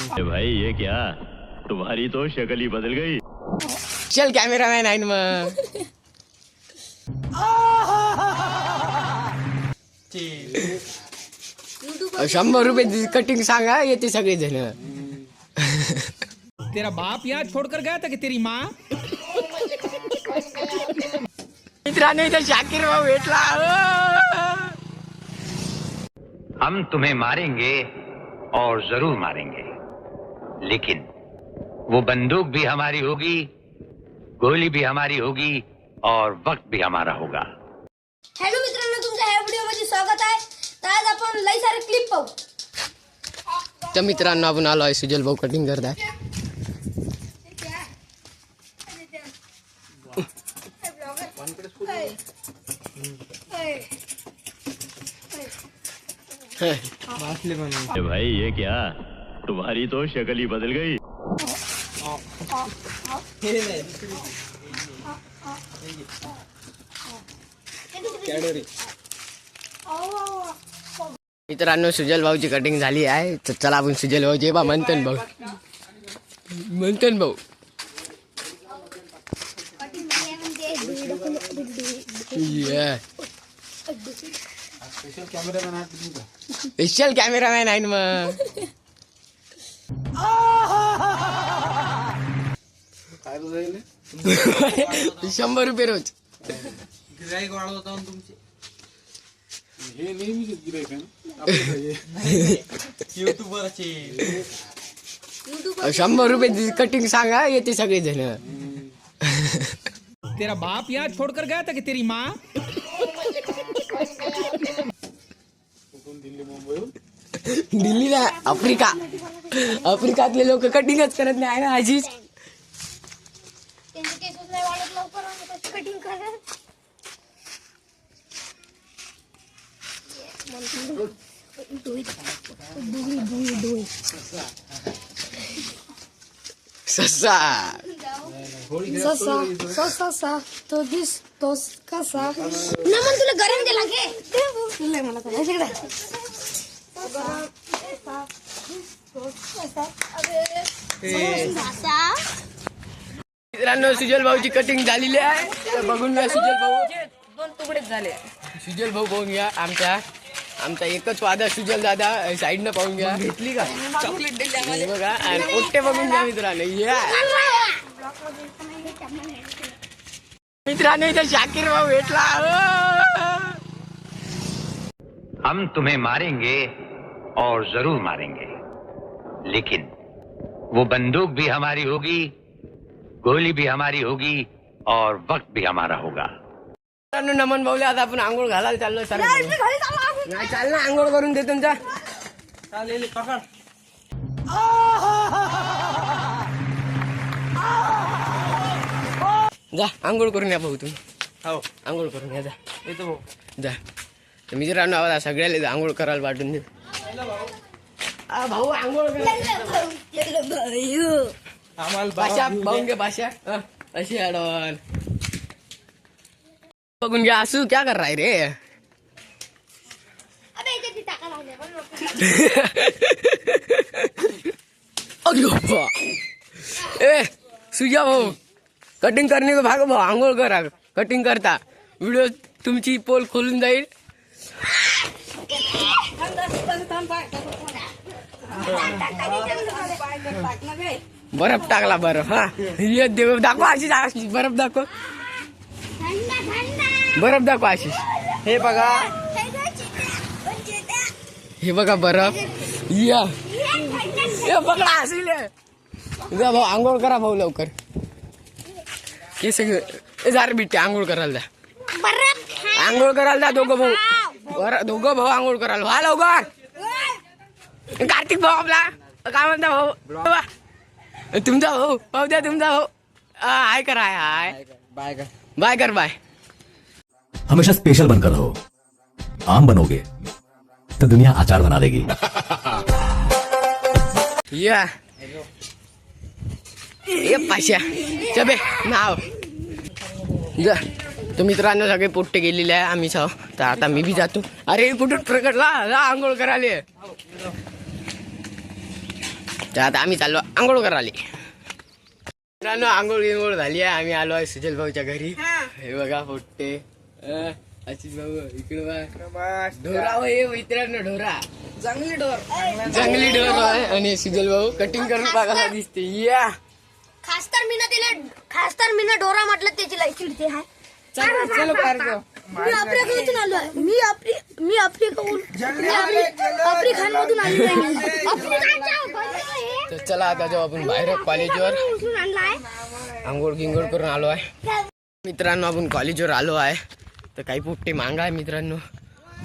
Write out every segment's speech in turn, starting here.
भाई ये क्या, तुम्हारी तो शक्ल ही बदल गई. चल कॅमेरामॅन आहे ना मग. 100 रुपये कटिंग सांगा येते सगळे जण. तेरा बाप यहाँ छोड़कर गया था कि तेरी माँ. मित्रांनो इथं शाकीर भाऊ भेटला. हम तुम्हें मारेंगे और जरूर मारेंगे, लेकिन वो बंदूक भी हमारी होगी, गोली भी हमारी होगी और वक्त भी हमारा होगा. हॅलो मित्रांनो, तुमचं ह्या व्हिडिओ मध्ये स्वागत आहे. तर आज आपण लई सारे क्लिप पाहू. तर मित्रांनो आपण आलो आहे सुजल भाऊ कटिंग करताय. भाई ये क्या, तुम्हारी तो शक्ल ही बदल गई. मित्रांनो सुजल भाऊची कटिंग झाली आहे. तर चला आपण सुजल भाऊची बा मंथन भाऊ. मंथन भाऊ स्पेशल कॅमेरामॅन आहे ना मग. 100 रुपये रोज. युट्यूब 100 रुपये कटिंग सांगा येते सगळे जण. तेरा बाप यहाँ छोड़कर गया था कि तेरी माँ. दिल्लीला आफ्रिकातले लोक कटिंगच करत नाही ना आजीच. त्यांचे केसेस नाही वाढत लवकर आणि कशी कटिंग करणार. ससा ससा तो दिस तोस कसा नमन तुला गरम दिला घे. मला मित्रांनो सुजल भाऊची कटिंग झालेली आहे. तर बघून घ्या सुजल भाऊ. 2 तुकडेच झाले. सुजल भाऊ पाहून घ्या. आमचा एकच वादा सुजल दादा साईडनं पाहून घ्या. घेतली का चॉकलेट दिली बघा. आणि पोट्टे बघून घ्या मित्रांनो. मित्रांनो इथं शाकीर भाऊ भेटला. हम तुम्हें मारेंगे और जरूर मारेंगे, लेकिन वो बंदूक भी हमारी होगी, गोली भी हमारी होगी और वक्त भी हमारा होगा. नमन भाऊला आता आपण आंघोळ घालायला चाललो. सर नाही चाल ना, आंघोळ करून दे तुमचा. जा आंघोळ करून या भाऊ. तुम्ही हो आंघोळ करून या. जा येतो भाऊ. जा. तर मित्रांनो आवाज सगळ्याला आंघोळ करायला वाटून दे. भाऊ आंघोळ भाषा पाहून घ्या. भाषा अशी अडवण बघून घ्या. असू क्या कर रहा है रे. ए सुजा भाऊ कटिंग करने को भागो भाऊ. आंघोळ करा. कटिंग करता व्हिडिओ तुमची पोल खोलून जाईल. बर्फ टाकला. बर्फ हा ये देव दाखव. आशिष बर्फ दाखव. बर्फ दाखव आशिष. हे बघा. हे बघा बर्फ. या बघा असेल. जा भाऊ आंघोळ करा भाऊ लवकर. हे सगळं जार बिट्टे आंघोळ करायला जा. आंघोळ करायला जा दोघं भाऊ. दोघं भाऊ आंघोळ करायला व्हा लवकर. कार्तिक भाऊ आपला काय म्हणता भाऊ. तुमचा भाऊ पाहू द्या. तुमचा भाऊ हाय कर. हाय बाय कर. बाय कर. बाय. हमेशा स्पेशल बनकर रहो. आम बनोगे तो दुनिया अचार बना देगी. या ये पाशा चबे नाव. जा तर मित्रांनो सगळे पोट्टे गेलेले आहे. आम्ही सह तर आता मी बी जातो. अरे कुठून प्रकटला. जा आंघोळ करायला. तर आता आम्ही चाललो आंघोळ करायला. मित्रांनो आंघोळ गिंघोळ झाली आहे. आम्ही आलो आहे सुजल भाऊच्या घरी. हे बघा पोट्टे आशिष भाऊ इकडे बघा. ढोरा हो हे मित्रांनो, ढोरा जंगली ढोर आहे. आणि सुजल भाऊ कटिंग करून बघा दिसते. या खास तर मी डोरा म्हटलं त्याची लाई चिडते हा. चलो पार्क. मी आफ्रिकेतून आलो आहे. मी आफ्रिकामधून आलो आहे. तर चला आता जाऊ आपण बाहेर कॉलेजवर. आंघोळ गिंघोळ करून आलो आहे. मित्रांनो आपण कॉलेजवर आलो आहे. तर काही पोट्टे मांगा आहे मित्रांनो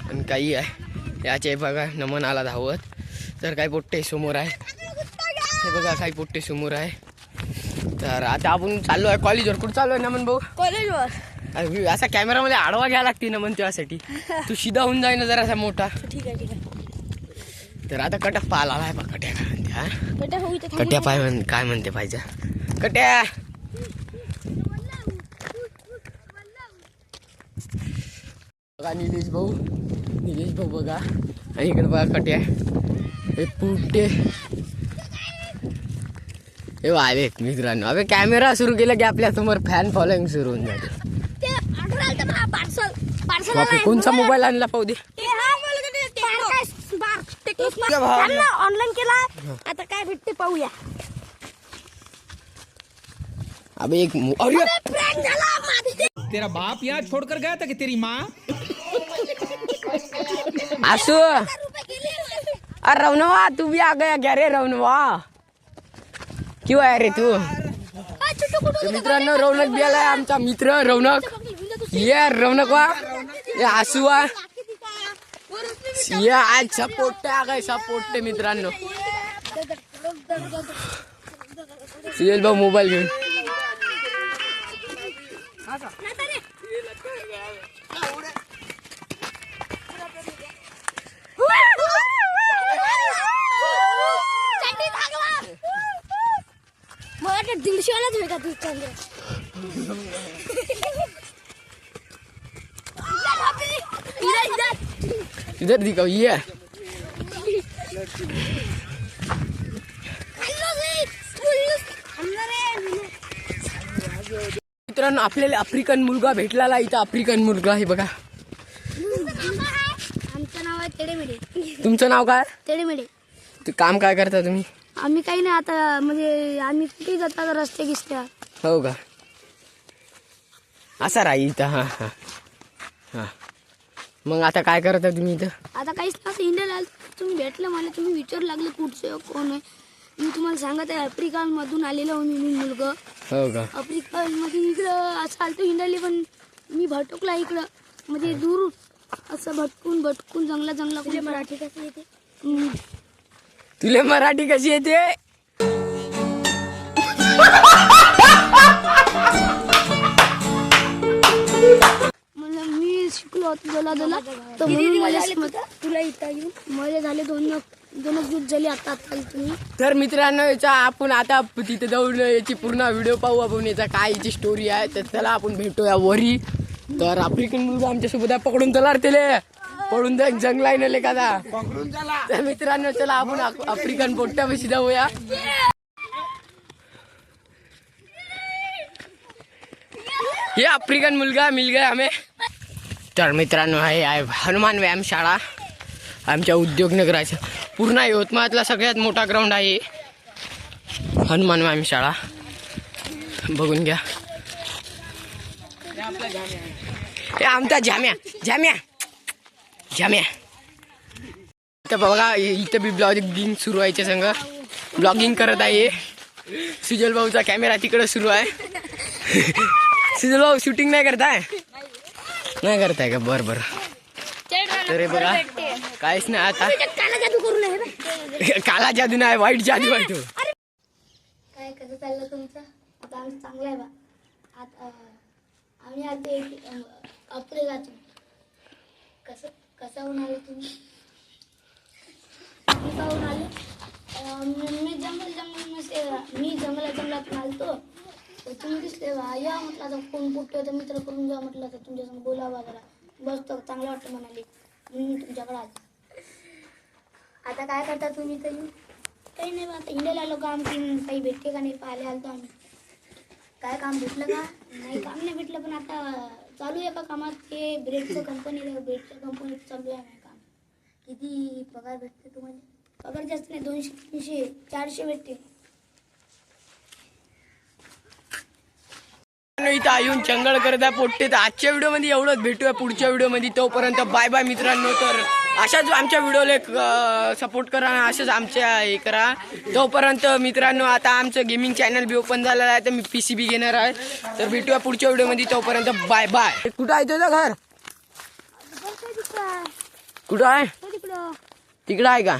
आणि काही आहे. याचे बघा नमन आला धावत. तर काही पोट्टे समोर आहे. हे बघा काही पोट्टे समोर आहे. तर आता आपण चाललो आहे कॉलेजवर. कुठं चालू आहे नमन भाऊ? कॉलेजवर. असा कॅमेरामध्ये आडवा घ्यायला लागते नमन त्यासाठी. तू सीधा होऊन जाईन जरा असा मोठा. ठीक आहे. तर आता कटक पाहायला आलाय बा. कट्या काय म्हणते हा? बेटा होऊ इथे कट्या पाय काय म्हणते पाहिजे कट्या. बघा निलेश भाऊ बघा. आणि इकडे बघा कट्या. हे पुट्टे हे आलेत मित्रांनो. अबे कॅमेरा सुरू केला की आपल्या समोर फॅन फॉलोइंग सुरू होऊन जाते. ते ऑर्डर आलं मला पार्सल बापरे कोणचा मोबाईल आणला पाहू दे. ऑनलाईन केला. आता काय भेटते पाहूया. अबे एक अरे प्रँक झाला माझी. तेरा बाप यहाँ छोड़कर गया था कि तेरी माँ? आसू अरे रवनवा तू भी आ गया क्या रे रवनवा? क्यों आहे रे तू? तर मित्रांनो रौनक बी आलाय आमचा मित्र रौनक. ये रौनक वा ये आसू वा ये आज सपोर्ट आ गए सपोर्ट मित्रांनो. सुजल भाऊ मोबाईल घेऊन. मला 150 वालाच भेटा तू चांगलं. इधर दिखाओ ये. मित्रांनो आपल्याला आफ्रिकन मुलगा भेटला. इथं आफ्रिकन मुलगा आहे बघा. आमचं नाव आहे तेडेमेडे. तुमचं नाव काय? तेडेमेडे. ते काम काय करता तुम्ही? आम्ही काही नाही आता म्हणजे आम्ही कुठे जाता रस्ते गिसत्या. हो का असा राही इथं. हा हा हा मग आता काय करता तुम्ही इथं? आता काहीच नाही. इंडियाला तुम्ही भेटलं मला. तुम्ही विचारू लागले कुठचे कोण आहे. मी तुम्हाला सांगत आहे आफ्रिकामधून आलेलो मी मुलगा. हो का आफ्रिकामध्ये इकडं असं आलतो इंडियाला. पण मी भटकला इकडं म्हणजे दूर असं भटकून जंगला मराठी कसं येते. तुला मराठी कशी येते? म्हणजे मी शिकलो होतो दला तर म्हणून तुला इथं येऊन मजा झाले. दोनच दिवस झाले आता तुम्ही. तर मित्रांनो याचा आपण आता तिथे जाऊन याची पूर्ण व्हिडिओ पाहू आपण. याचा काय याची स्टोरी आहे तर त्याला आपण भेटूया वरी. तर आफ्रिकन मुलगा आमच्यासोबत आहे. पकडून चला त्याले पळून जा जंगलाय नेले का. तर मित्रांनो चला आपण आफ्रिकन पोट्ट्यापाशी जाऊया. हे आफ्रिकन मुलगा मिल गया हमें. तर मित्रांनो आहे हनुमान व्यायाम शाळा आमच्या उद्योगनगराच्या. पूर्ण यवतमाळातला सगळ्यात मोठा ग्राउंड आहे हनुमान व्यायाम शाळा. बघून घ्या. हे आमचा जाम्या तर बघा इथं बी ब्लॉगिंग सुरू आहे. संग ब्लॉगिंग करत आहे. सुजल भाऊचा कॅमेरा तिकडे सुरू आहे. सुजल भाऊ शूटिंग नाही करताय का? बरं तर बघा काहीच नाही आता. काला जादू नाही वाईट जादू आहे तो. काय कसं चाललं तुमचं? आता आमचं चांगलं आहे बा. आता आम्ही आता आफ्रिकातून कसं होऊन आले तुम्ही? जाऊन आले. मी जंगलातून आलतो तर तुम्ही दिसले बा. या म्हटलं आता कोण कुठे होतं मित्र करून जा म्हटलं तर तुमच्यासमोर बोलावा जरा. बसतो चांगलं वाटतं म्हणाले म्हणून तुमच्याकडे आले. आता काय करता तुम्ही तरी? काही नाही बा, आता हिंडायला आलो काम की काही भेटते का नाही पाहायला आलतो आम्ही. काय काम भेटलं का नाही? काम नाही भेटलं, पण आता चालू आहे एका कामात. ते ब्रेकच्या कंपनीत चालू आहे माझं काम. किती पगार भेटते तुम्हाला? पगार जास्त नाही, 200, 300, 400 भेटते. इथं येऊन चंगळ करता पोट्टे. तर आजच्या व्हिडिओमध्ये एवढंच. भेटूया पुढच्या व्हिडिओमध्ये. तोपर्यंत बाय बाय मित्रांनो. तर अशाच आमच्या व्हिडिओला सपोर्ट करा, असेच आमच्या हे करा. तोपर्यंत मित्रांनो, आता आमचं गेमिंग चॅनल बी ओपन झालेलं आहे, तर मी PCB घेणार आहे. तर भेटूया पुढच्या व्हिडिओमध्ये. तोपर्यंत बाय बाय. कुठं आहे तुझं घर? कुठं आहे? तिकडं आहे का?